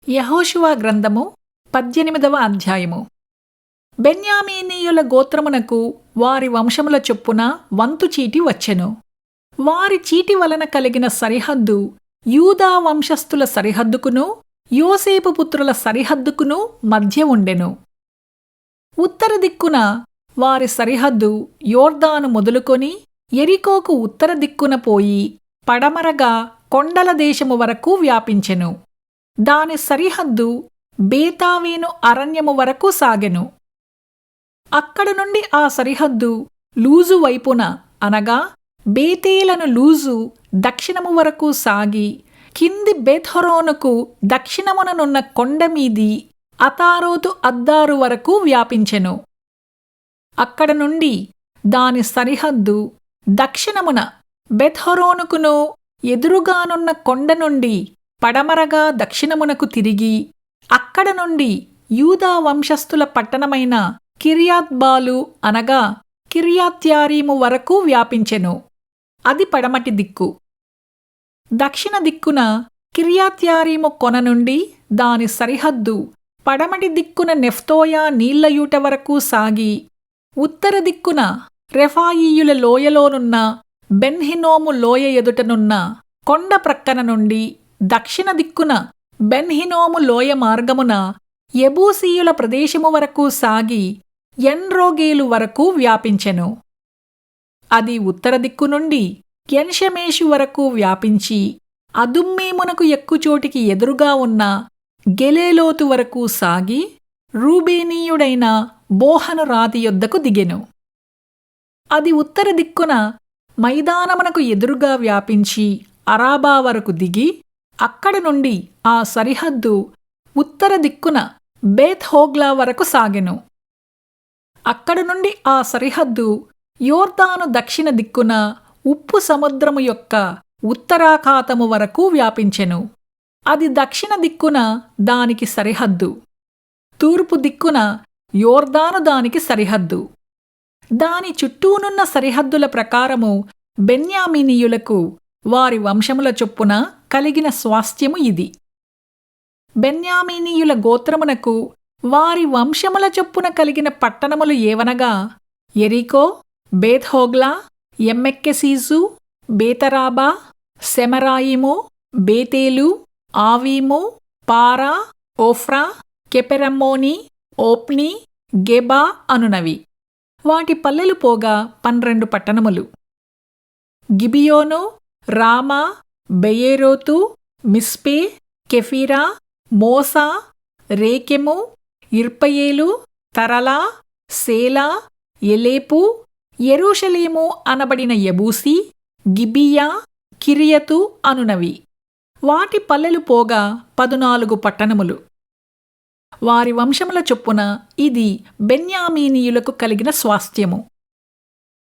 యెహోషువ గ్రంథము 18వ అధ్యాయము. బెన్యామీనీయుల గోత్రమునకు వారి వంశముల చొప్పున వంతు చీటి వచ్చెను. వారి చీటి వలన కలిగిన సరిహద్దు యూదా వంశస్థుల సరిహద్దుకును యోసేపు పుత్రుల సరిహద్దుకును మధ్య ఉండెను. ఉత్తర దిక్కున వారి సరిహద్దు యోర్దాను మొదలుకొని యెరికోకు ఉత్తర దిక్కున పోయి పడమరగా కొండల దేశము వరకు వ్యాపించెను. దాని సరిహద్దు బేతావీను అరణ్యము వరకు సాగెను. అక్కడ నుండి ఆ సరిహద్దు లూజు వైపున అనగా బేతేలను లూజు దక్షిణము వరకు సాగి కింది బేత్హొరోనుకు దక్షిణముననున్న కొండమీది అతారోతు అద్దారు వరకు వ్యాపించెను. అక్కడ నుండి దాని సరిహద్దు దక్షిణమున బెత్హొరోనుకును ఎదురుగానున్న కొండ నుండి పడమరగా దక్షిణమునకు తిరిగి అక్కడ నుండి యూదా వంశస్థుల పట్టణమైన కిర్యాత్బాలు అనగా కిర్యాత్యారీము వరకు వ్యాపించెను. అది పడమటి దిక్కు. దక్షిణ దిక్కున కిర్యాత్యారీము కొన నుండి దాని సరిహద్దు పడమటి దిక్కున నెఫ్తోయా నీళ్లయూట వరకు సాగి ఉత్తర దిక్కున రెఫాయీయుల లోయలోనున్న బెన్హినోము లోయ ఎదుటనున్న కొండ ప్రక్కన నుండి దక్షిణ దిక్కున బెన్హినోము లోయ మార్గమున యెబూసీయుల ప్రదేశము వరకు సాగి ఎన్రోగేలు వరకు వ్యాపించెను. అది ఉత్తర దిక్కు నుండి ఎన్షెమేషు వరకు వ్యాపించి అదుమ్మీమునకు ఎక్కుచోటికి ఎదురుగా ఉన్న గెలేలోతు వరకు సాగి రూబేనీయుడైన బోహను రాతి యొద్దకు దిగెను. అది ఉత్తర దిక్కున మైదానమునకు ఎదురుగా వ్యాపించి అరాబా వరకు దిగి అక్కడ నుండి ఆ సరిహద్దు ఉత్తర దిక్కున బేత్ హోగ్లా వరకు సాగెను. అక్కడ నుండి ఆ సరిహద్దు యోర్దాను దక్షిణ దిక్కున ఉప్పు సముద్రము యొక్క ఉత్తరాఖాతము వరకు వ్యాపించెను. అది దక్షిణ దిక్కున దానికి సరిహద్దు. తూర్పు దిక్కున యోర్దాను దానికి సరిహద్దు. దాని చుట్టూనున్న సరిహద్దుల ప్రకారము బెన్యామీనీయులకు వారి వంశముల చొప్పున కలిగిన స్వాస్థ్యము ఇది. బెన్యామీనీయుల గోత్రమునకు వారి వంశముల చొప్పున కలిగిన పట్టణములు ఏవనగా యెరికో, బేత్హోగ్లా, ఎమ్మెక్కెసీజు, బేతరాబా, సెమరాయిము, బేతేలు, ఆవీము, పారా, ఓఫ్రా, కెపెరమ్మోని, ఓప్ని, గెబా అనునవి. వాటి పల్లెలు పోగా 12 పట్టణములు. గిబియోను, రామా, బెయేరోతు, మిస్పే, కెఫీరా, మోసా, రేకెము, ఇర్పయేలు, తరలా, సేలా, ఎలేపు, యెరూషలేము అనబడిన యెబూసి, గిబియా, కిరియతు అనునవి. వాటి పల్లెలు పోగా 14 పట్టణములు. వారి వంశముల చొప్పున ఇది బెన్యామీనీయులకు కలిగిన స్వాస్థ్యము.